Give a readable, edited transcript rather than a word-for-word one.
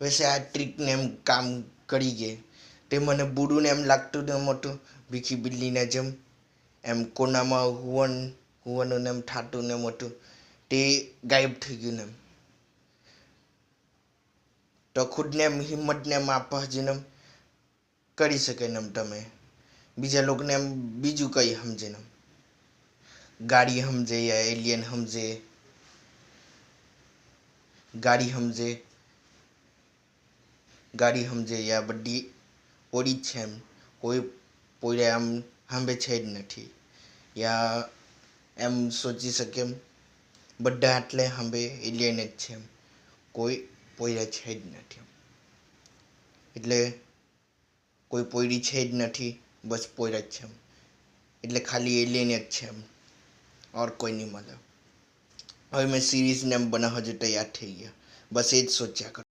વૈસે આ ટ્રીકને એમ કામ કરી ગઈ તે મને બુડું ને એમ લાગતું ને મોટું ભીખી બિલ્લીને જેમ એમ કોનામાં હુવાનું ને એમ થાતું ને મોટું તે ગાયબ થઈ ગયું ને એમ તો ખુદને એમ હિંમતને એમ આપવા જઈને એમ કરી શકે ને એમ તમે બીજા લોકોને એમ બીજું કંઈ સમજે ને ગાડી સમજે યા એલિયન સમજે ગાડી સમજે યા બધી ઓડી જ છે એમ કોઈ આમ સાંભે છે જ નથી યા એમ સોચી શકે એમ બધા એટલે સાંભે એલિયન જ છે એમ કોઈ પોયરા છે જ નથી એટલે કોઈ પોયરી છે જ નથી બસ પોયરા જ છે એમ એટલે ખાલી એલિયન જ છે એમ ઓર કોઈ નહીં મળે હવે મેં સિરીઝને એમ બનાવવા જો તૈયાર થઈ ગયા બસ એ જ સોચ્યા કર